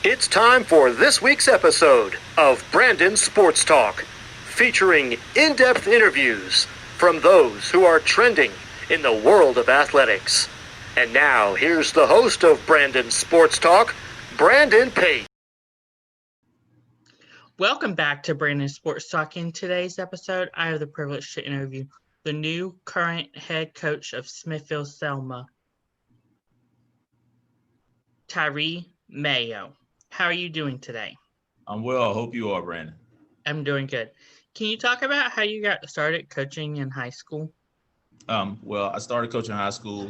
It's time for this week's episode of Brandon Sports Talk, featuring in-depth interviews from those who are trending in the world of athletics. And now, here's the host of Brandon Sports Talk, Brandon Pate. Welcome back to Brandon Sports Talk. In today's episode, I have the privilege to interview the new current head coach of Smithfield Selma, Tyree Mayo. How are you doing today? I'm well. I hope you are, Brandon. I'm doing good. Can you talk about how you got started coaching in high school? Well, I started coaching high school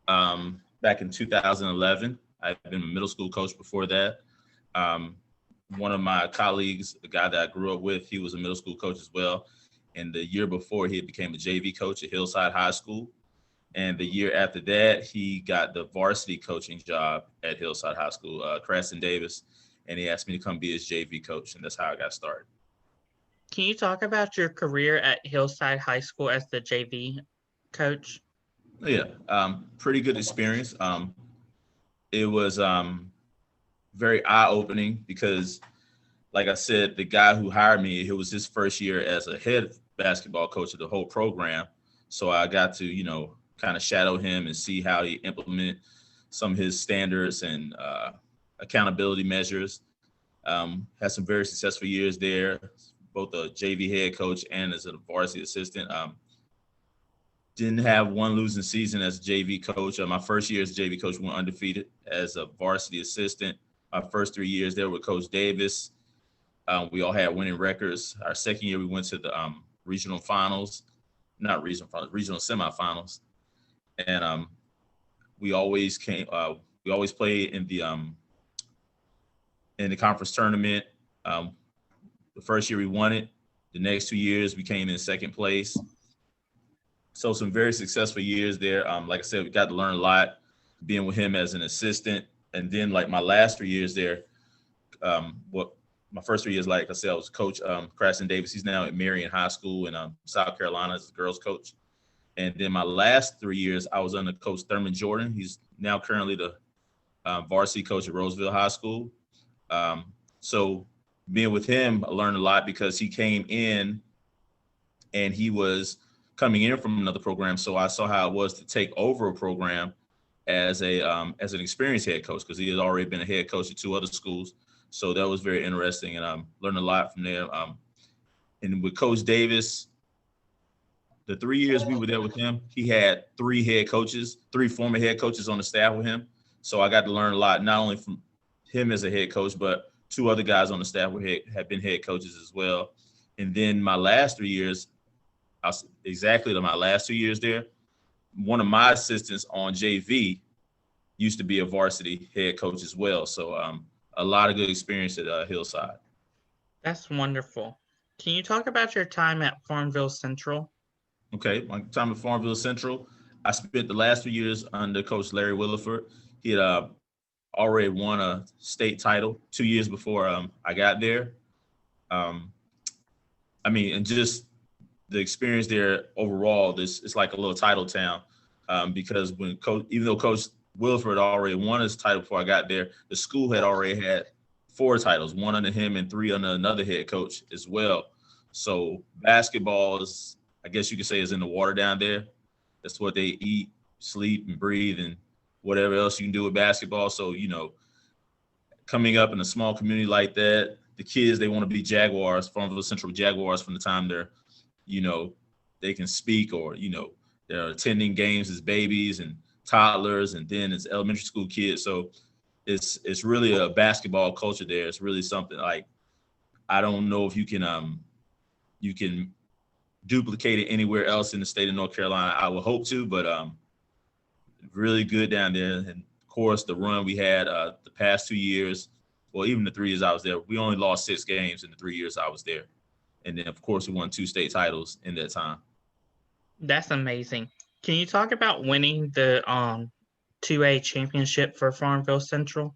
back in 2011. I've been a middle school coach before that. One of my colleagues, the guy that I grew up with, he was a middle school coach as well. And the year before, he became a JV coach at Hillside Highschool. And the year after that, he got the varsity coaching job at Hillside High School, Creston Davis, and he asked me to come be his JV coach, and that's how I got started. Can you talk about your career at Hillside High School as the JV coach? Yeah, pretty good experience. It was very eye-opening because, like I said, the guy who hired me, it was his first year as a head basketball coach of the whole program. So I got to, kind of shadow him and see how he implement some of his standards and accountability measures. Had some very successful years there, both a JV head coach and as a varsity assistant. Didn't have one losing season as a JV coach. My first year as a JV coach, we went undefeated. As a varsity assistant, my first 3 years there with Coach Davis, we all had winning records. Our second year, we went to the regional semifinals. And we always played in the conference tournament. The first year we won it. The next 2 years we came in second place. So some very successful years there. Like I said, we got to learn a lot being with him as an assistant. And then like my last 3 years there, my first 3 years, like I said, I was coach Creston Davis. He's now at Marion High School in South Carolina as a girls coach. And then my last 3 years, I was under Coach Thurman Jordan. He's now currently the varsity coach at Roseville High School. So being with him, I learned a lot because he came in and he was coming in from another program. So I saw how it was to take over a program as an experienced head coach, because he had already been a head coach at 2 other schools. So that was very interesting, and learned a lot from there. And with Coach Davis, the 3 years we were there with him, he had 3 former head coaches on the staff with him. So I got to learn a lot, not only from him as a head coach, but 2 other guys on the staff had been head coaches as well. And then my last 3 years, my last 2 years there, one of my assistants on JV used to be a varsity head coach as well. So a lot of good experience at Hillside. That's wonderful. Can you talk about your time at Farmville Central? Okay, my time at Farmville Central, I spent the last 3 years under Coach Larry Williford. He had already won a state title 2 years before I got there. And just the experience there overall, it's like a little title town because even though Coach Williford already won his title before I got there, the school had already had 4 titles, 1 under him and 3 under another head coach as well. So basketball is, I guess you could say, is in the water down there. That's what they eat, sleep, and breathe, and whatever else you can do with basketball. So, coming up in a small community like that, the kids, they want to be Jaguars, Farmville Central Jaguars from the time they're, they can speak, or, they're attending games as babies and toddlers, and then as elementary school kids. So it's really a basketball culture there. It's really something like, I don't know if you can duplicate it anywhere else in the state of North Carolina. I would hope to, but really good down there. And of course, the run we had the past 2 years, well, even the 3 years I was there, we only lost 6 games in the 3 years I was there. And then, of course, we won 2 state titles in that time. That's amazing. Can you talk about winning the 2A championship for Farmville Central?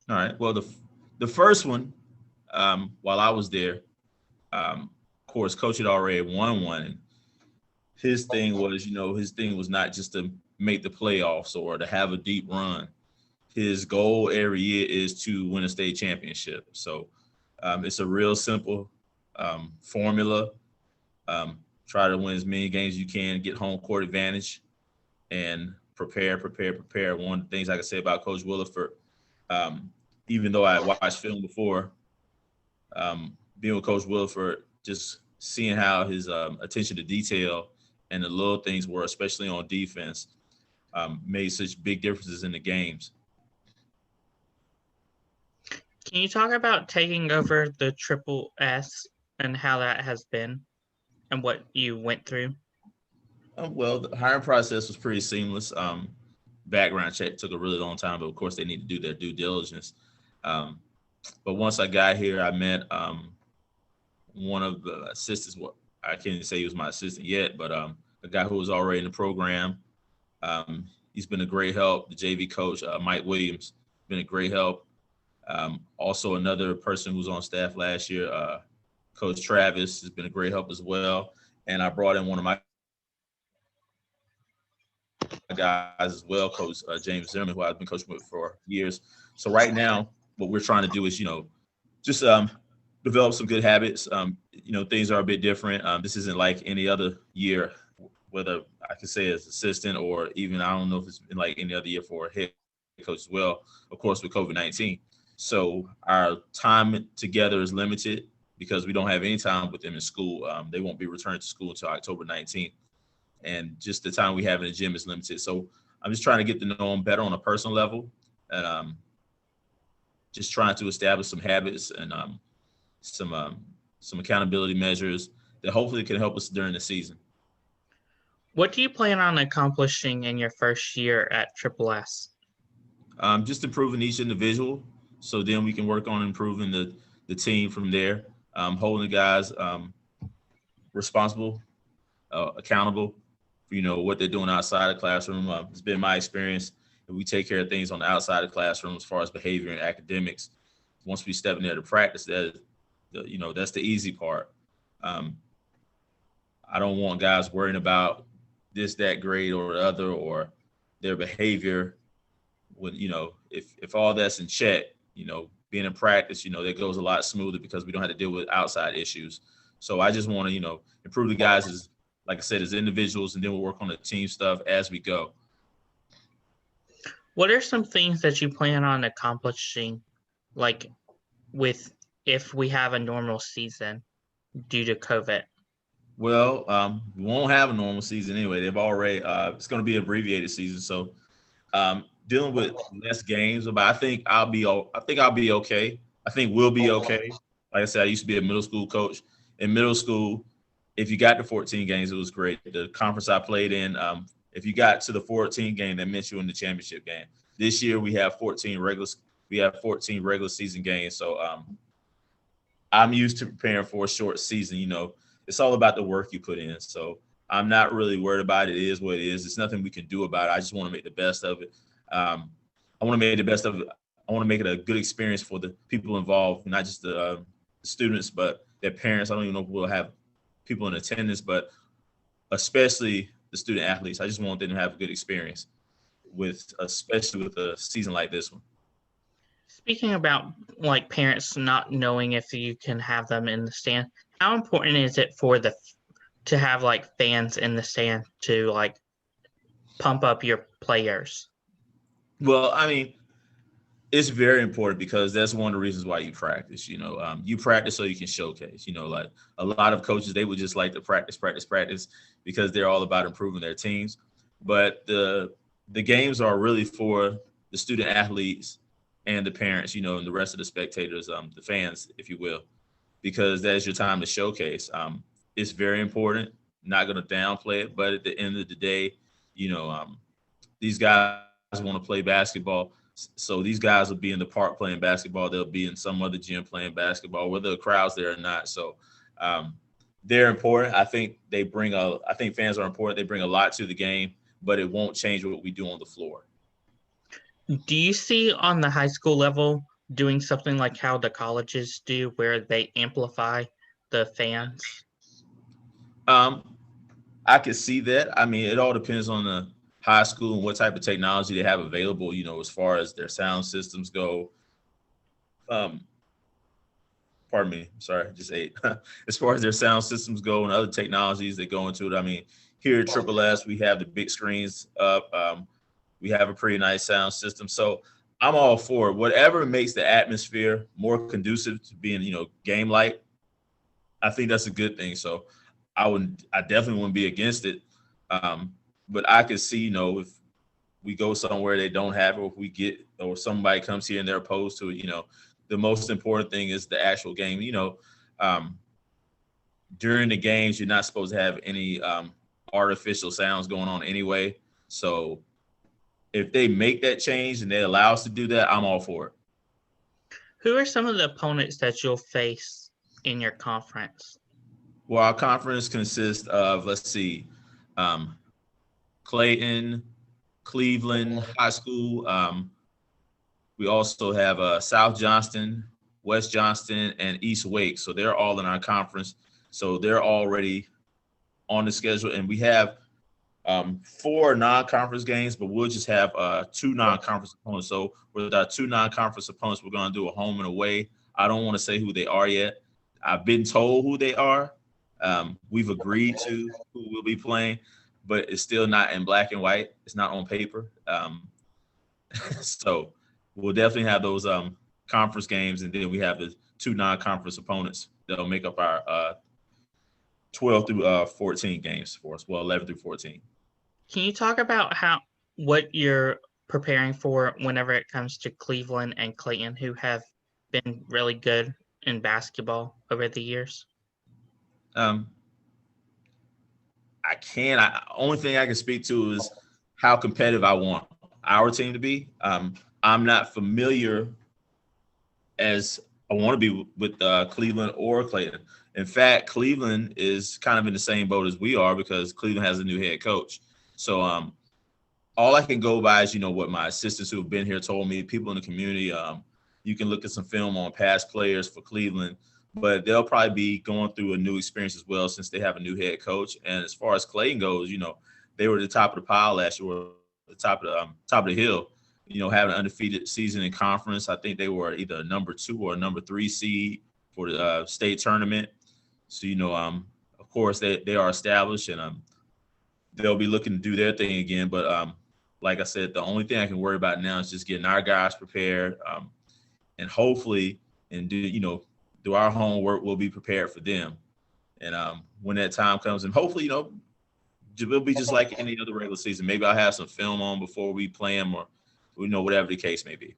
All right. Well, the first one, while I was there, of course, Coach had already won one. And his thing was not just to make the playoffs or to have a deep run. his goal every year is to win a state championship. So it's a real simple formula. Try to win as many games as you can, get home court advantage, and prepare. One of the things I can say about Coach Williford, even though I watched film before, being with Coach Williford, just seeing how his attention to detail and the little things were, especially on defense, made such big differences in the games. Can you talk about taking over the Triple S and how that has been and what you went through? Well, the hiring process was pretty seamless. Background check took a really long time, but of course they need to do their due diligence. But once I got here, I met one of the assistants. Well, I can't even say he was my assistant yet, but a guy who was already in the program. He's been a great help. The JV coach, Mike Williams, been a great help. Also, another person who's on staff last year, Coach Travis, has been a great help as well. And I brought in one of my guys as well, Coach James Zimmerman, who I've been coaching with for years. So right now, what we're trying to do is, just develop some good habits. Things are a bit different. This isn't like any other year, whether I can say as assistant or even, I don't know if it's been like any other year for a head coach as well, of course, with COVID-19. So our time together is limited because we don't have any time with them in school. They won't be returned to school until October 19th. And just the time we have in the gym is limited. So I'm just trying to get to know them better on a personal level, and just trying to establish some habits and some accountability measures that hopefully can help us during the season. What do you plan on accomplishing in your first year at Triple S? Just improving each individual, so then we can work on improving the team from there. Holding the guys responsible, accountable for what they're doing outside the classroom. It's been my experience that we take care of things on the outside of the classroom as far as behavior and academics. Once we step in there to practice, that's the easy part. I don't want guys worrying about this, that grade or the other, or their behavior. When if all that's in check, being in practice, that goes a lot smoother because we don't have to deal with outside issues. So I just want to, improve the guys as, like I said, as individuals, and then we'll work on the team stuff as we go. What are some things that you plan on accomplishing, like if we have a normal season due to COVID? Well, we won't have a normal season anyway. They've already, it's going to be an abbreviated season. So dealing with less games, but I think I'll be okay. I think we'll be okay. Like I said, I used to be a middle school coach. In middle school, if you got to 14 games, it was great. The conference I played in, if you got to the 14 game, that meant you were in the championship game. This year we have 14 regular season games. So I'm used to preparing for a short season. It's all about the work you put in. So I'm not really worried about it. It is what it is. There's nothing we can do about it. I just want to make the best of it. I want to make the best of it. I want to make it a good experience for the people involved, not just the students, but their parents. I don't even know if we'll have people in attendance, but especially the student athletes. I just want them to have a good experience especially with a season like this one. Speaking about like parents not knowing if you can have them in the stand, how important is it to have like fans in the stand to like pump up your players? Well, I mean, it's very important because that's one of the reasons why you practice. You practice so you can showcase. Like a lot of coaches, they would just like to practice because they're all about improving their teams. But the games are really for the student athletes and the parents, and the rest of the spectators, the fans, if you will, because that is your time to showcase. It's very important. Not going to downplay it, but at the end of the day, these guys want to play basketball. So these guys will be in the park playing basketball. They'll be in some other gym playing basketball, whether the crowd's there or not. So they're important. I think fans are important. They bring a lot to the game, but it won't change what we do on the floor. Do you see on the high school level doing something like how the colleges do, where they amplify the fans? I could see that. I mean, it all depends on high school and what type of technology they have available, as far as their sound systems go. Pardon me, sorry, I just ate. As far as their sound systems go and other technologies that go into it, I mean, here at Triple S, we have the big screens up. We have a pretty nice sound system. So I'm all for it. Whatever makes the atmosphere more conducive to being, game-like, I think that's a good thing. So I definitely wouldn't be against it. But I could see, if we go somewhere they don't have it, or somebody comes here and they're opposed to it, the most important thing is the actual game. During the games, you're not supposed to have any artificial sounds going on anyway. So if they make that change and they allow us to do that, I'm all for it. Who are some of the opponents that you'll face in your conference? Well, our conference consists of, let's see, Clayton, Cleveland High School. We also have South Johnston, West Johnston, and East Wake. So they're all in our conference. So they're already on the schedule. And we have 4 non-conference games, but we'll just have 2 non-conference opponents. So with our 2 non-conference opponents, we're going to do a home and away. I don't want to say who they are yet. I've been told who they are. We've agreed to who we'll be playing, but it's still not in black and white. It's not on paper. So we'll definitely have those conference games, and then we have the 2 non-conference opponents that'll make up our 12 through 14 games for us. Well, 11 through 14. Can you talk about what you're preparing for whenever it comes to Cleveland and Clayton, who have been really good in basketball over the years? Only thing I can speak to is how competitive I want our team to be. I'm not familiar as I want to be with Cleveland or Clayton. In fact, Cleveland is kind of in the same boat as we are because Cleveland has a new head coach. So all I can go by is, what my assistants who have been here told me, people in the community. You can look at some film on past players for Cleveland, but they'll probably be going through a new experience as well since they have a new head coach. And as far as Clayton goes, they were at the top of the pile last year, the top of the hill, having an undefeated season in conference. I think they were either a number 2 or a number 3 seed for the state tournament. So, of course, they are established and they'll be looking to do their thing again. But like I said, the only thing I can worry about now is just getting our guys prepared and hopefully do our homework, we'll be prepared for them. And when that time comes, and hopefully, it'll be just like any other regular season. Maybe I'll have some film on before we play them or, whatever the case may be.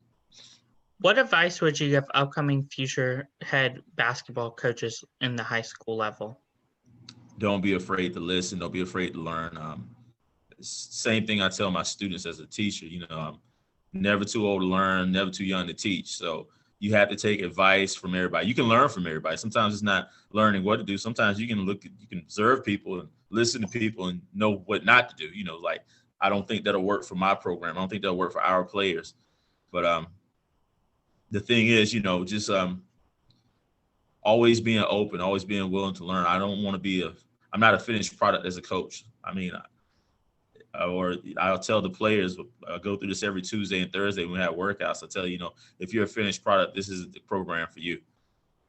What advice would you give upcoming future head basketball coaches in the high school level? Don't be afraid to listen. Don't be afraid to learn. Same thing I tell my students as a teacher, I'm never too old to learn, never too young to teach. So you have to take advice from everybody. You can learn from everybody. Sometimes it's not learning what to do. Sometimes you can observe people and listen to people and know what not to do. Like I don't think that'll work for my program. I don't think that'll work for our players. But the thing is, just always being open, always being willing to learn. I don't want to I'm not a finished product as a coach. I mean, or I'll tell the players, I go through this every Tuesday and Thursday when we have workouts. I tell if you're a finished product, this is the program for you.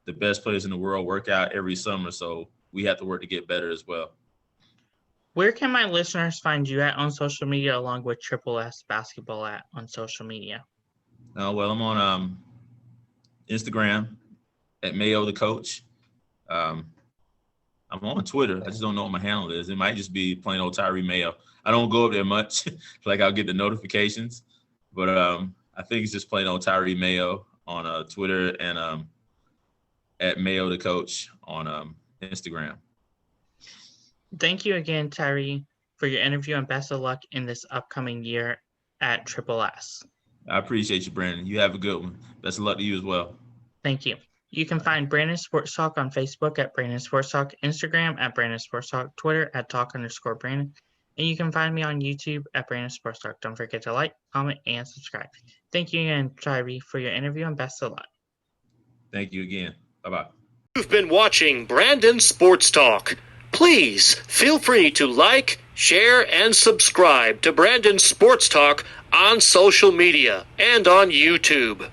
The best players in the world work out every summer, so we have to work to get better as well. Where can my listeners find you at on social media, along with Triple S Basketball on social media? Well, I'm on Instagram at Mayo the Coach. I'm on Twitter. I just don't know what my handle is. It might just be plain old Tyree Mayo. I don't go up there much. Like I'll get the notifications, but I think it's just plain old Tyree Mayo on Twitter and at Mayo the Coach on Instagram. Thank you again, Tyree, for your interview and best of luck in this upcoming year at Triple S. I appreciate you, Brandon. You have a good one. Best of luck to you as well. Thank you. You can find Brandon Sports Talk on Facebook at Brandon Sports Talk, Instagram at Brandon Sports Talk, Twitter at Talk_Brandon, and you can find me on YouTube at Brandon Sports Talk. Don't forget to like, comment, and subscribe. Thank you again, Tyree, for your interview and best of luck. Thank you again. Bye-bye. You've been watching Brandon Sports Talk, Please feel free to like, share, and subscribe to Brandon Sports Talk on social media and on YouTube.